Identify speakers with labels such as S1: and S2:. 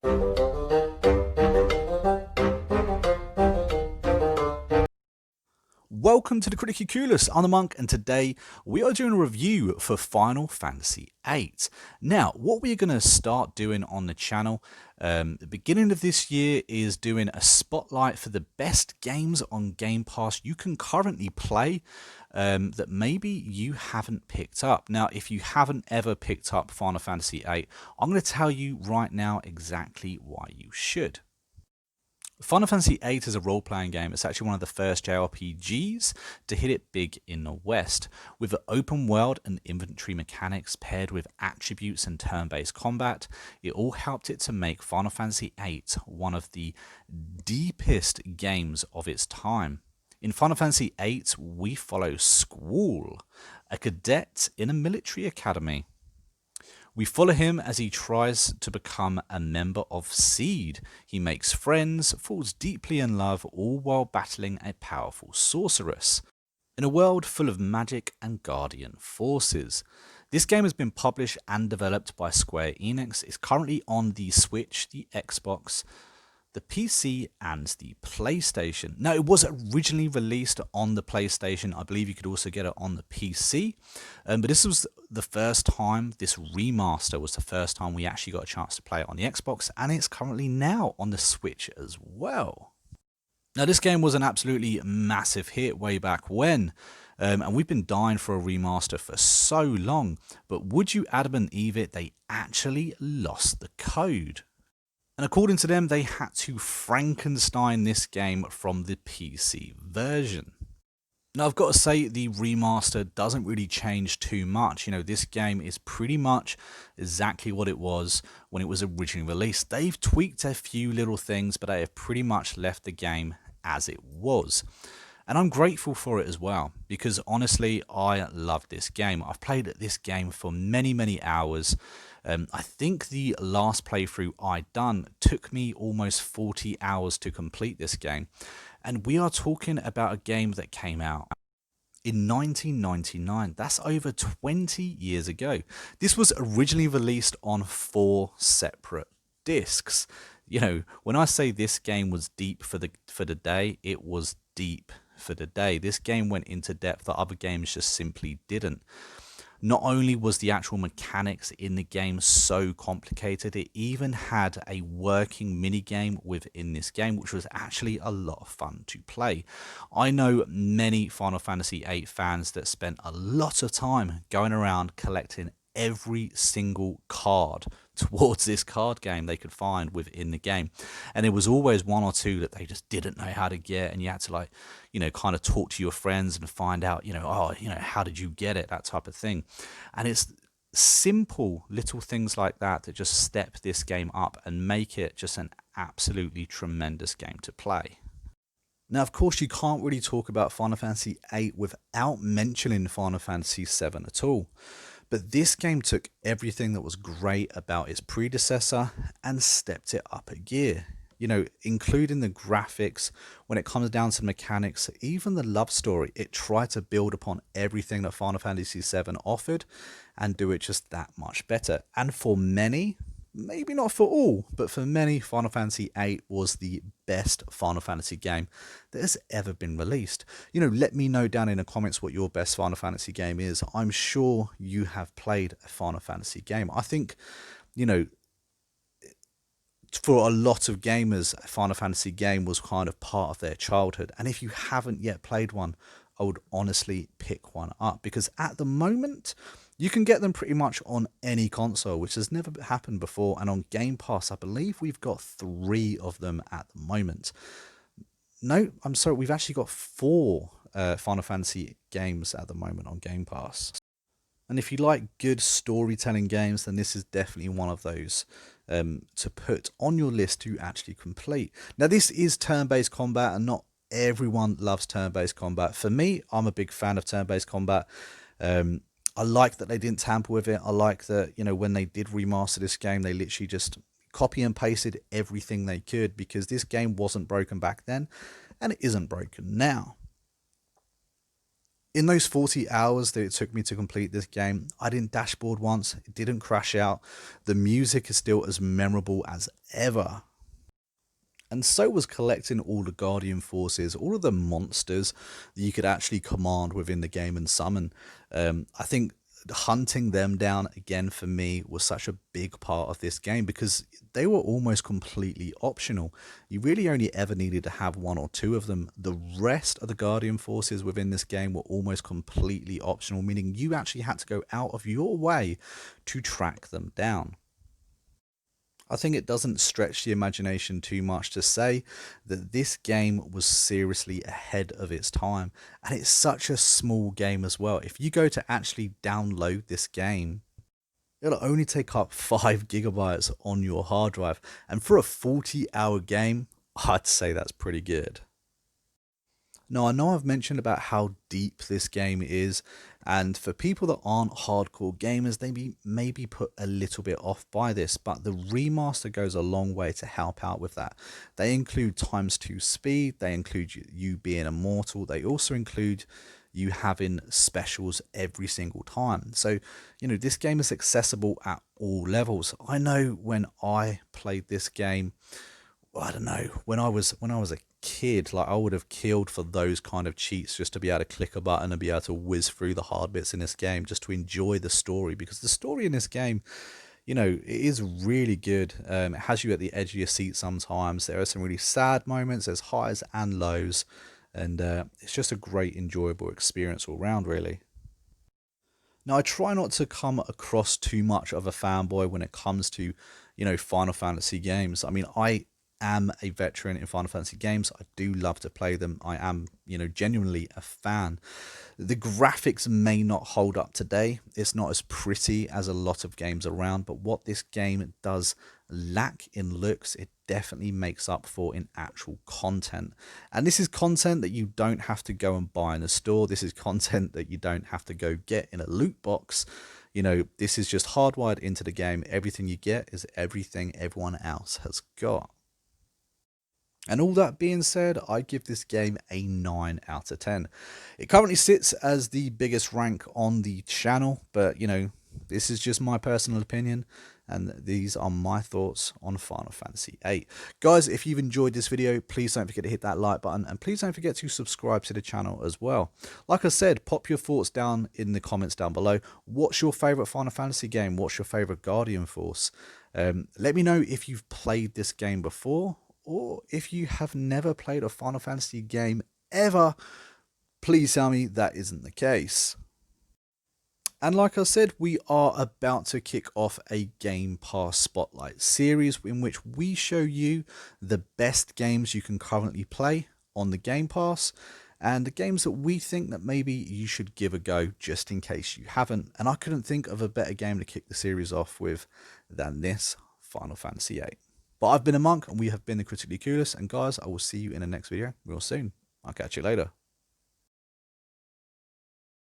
S1: Welcome to the Criticulus. I'm the Monk, and today we are doing a review for Final Fantasy VIII. Now, what we're going to start doing on the channel the beginning of this year is doing a spotlight for the best games on Game Pass you can currently play that maybe you haven't picked up. Now, if you haven't ever picked up Final Fantasy VIII, I'm going to tell you right now exactly why you should. Final Fantasy VIII is a role-playing game. It's actually one of the first JRPGs to hit it big in the West. With the open world and inventory mechanics paired with attributes and turn-based combat, it all helped it to make Final Fantasy VIII one of the deepest games of its time. In Final Fantasy VIII, we follow Squall, a cadet in a military academy. We follow him as he tries to become a member of Seed. He makes friends, falls deeply in love, all while battling a powerful sorceress. In a world full of magic and guardian forces. This game has been published and developed by Square Enix. It's currently on the Switch, the Xbox, the PC and the PlayStation. Now, it was originally released on the PlayStation. I believe you could also get it on the PC. But this was the first time, this remaster was the first time we actually got a chance to play it on the Xbox, and it's currently now on the Switch as well. Now, this game was an absolutely massive hit way back when, and we've been dying for a remaster for so long. But would you Adam and Eve it, they actually lost the code. And according to them, they had to Frankenstein this game from the PC version. Now, I've got to say, the remaster doesn't really change too much. You know, this game is pretty much exactly what it was when it was originally released. They've tweaked a few little things, but they have pretty much left the game as it was. And I'm grateful for it as well, because honestly, I love this game. I've played this game for many, many hours. I think the last playthrough I done took me almost 40 hours to complete this game. And we are talking about a game that came out in 1999. That's over 20 years ago. This was originally released on 4 separate discs. You know, when I say this game was deep for the day, it was deep for the day. This game went into depth that other games just simply didn't. Not only was the actual mechanics in the game so complicated, it even had a working minigame within this game, which was actually a lot of fun to play. I know many Final Fantasy VIII fans that spent a lot of time going around collecting every single card towards this card game they could find within the game, and there was always one or two that they just didn't know how to get, and you had to, like, you know, kind of talk to your friends and find out, you know, oh, you know, how did you get it, that type of thing. And it's simple little things like that that just step this game up and make it just an absolutely tremendous game to play. Now, of course, you can't really talk about Final Fantasy VIII without mentioning Final Fantasy VII at all. But this game took everything that was great about its predecessor and stepped it up a gear. You know, including the graphics, when it comes down to the mechanics, even the love story, it tried to build upon everything that Final Fantasy VII offered and do it just that much better. And for many, maybe not for all, but for many, Final Fantasy VIII was the best Final Fantasy game that has ever been released. You know, let me know down in the comments what your best Final Fantasy game is. I'm sure you have played a Final Fantasy game. I think, you know, for a lot of gamers, a Final Fantasy game was kind of part of their childhood. And if you haven't yet played one, I would honestly pick one up, because at the moment, you can get them pretty much on any console, which has never happened before. And on Game Pass, I believe we've got 3 of them at the moment. No, I'm sorry, we've actually got 4 Final Fantasy games at the moment on Game Pass. And if you like good storytelling games, then this is definitely one of those to put on your list to actually complete. Now, this is turn-based combat, and not everyone loves turn-based combat. For me, I'm a big fan of turn-based combat. I like that they didn't tamper with it. I like that, you know, when they did remaster this game, they literally just copy and pasted everything they could, because this game wasn't broken back then, and it isn't broken now. In those 40 hours that it took me to complete this game, I didn't dashboard once, it didn't crash out. The music is still as memorable as ever. And so was collecting all the Guardian forces, all of the monsters that you could actually command within the game and summon. I think hunting them down again for me was such a big part of this game because they were almost completely optional. You really only ever needed to have one or two of them. The rest of the Guardian forces within this game were almost completely optional, meaning you actually had to go out of your way to track them down. I think it doesn't stretch the imagination too much to say that this game was seriously ahead of its time. And it's such a small game as well. If you go to actually download this game, it'll only take up 5 GB on your hard drive. And for a 40-hour game, I'd say that's pretty good. Now, I know I've mentioned about how deep this game is, and for people that aren't hardcore gamers, they may be put a little bit off by this, but the remaster goes a long way to help out with that. They include ×2 speed, they include you being immortal, they also include you having specials every single time. So, this game is accessible at all levels. I know when I played this game, I don't know, when I was a kid, like I would have killed for those kind of cheats just to be able to click a button and be able to whiz through the hard bits in this game just to enjoy the story, because the story in this game, it is really good. It has you at the edge of your seat sometimes. There are some really sad moments, there's highs and lows, and it's just a great enjoyable experience all round, really. Now, I try not to come across too much of a fanboy when it comes to, Final Fantasy games. I mean, I am a veteran in Final Fantasy games. I do love to play them. I am, genuinely a fan. The graphics may not hold up today. It's not as pretty as a lot of games around, but what this game does lack in looks, it definitely makes up for in actual content. And this is content that you don't have to go and buy in a store. This is content that you don't have to go get in a loot box. This is just hardwired into the game. Everything you get is everything everyone else has got. And all that being said, I give this game a 9 out of 10. It currently sits as the biggest rank on the channel, but this is just my personal opinion, and these are my thoughts on Final Fantasy VIII. Guys, if you've enjoyed this video, please don't forget to hit that like button, and please don't forget to subscribe to the channel as well. Like I said, pop your thoughts down in the comments down below. What's your favourite Final Fantasy game? What's your favourite Guardian Force? Let me know if you've played this game before, or if you have never played a Final Fantasy game ever. Please tell me that isn't the case. And like I said, we are about to kick off a Game Pass Spotlight series in which we show you the best games you can currently play on the Game Pass, and the games that we think that maybe you should give a go just in case you haven't. And I couldn't think of a better game to kick the series off with than this, Final Fantasy VIII. But I've been a Monk, and we have been the Critically Clueless, and guys, I will see you in the next video real soon. I'll catch you later.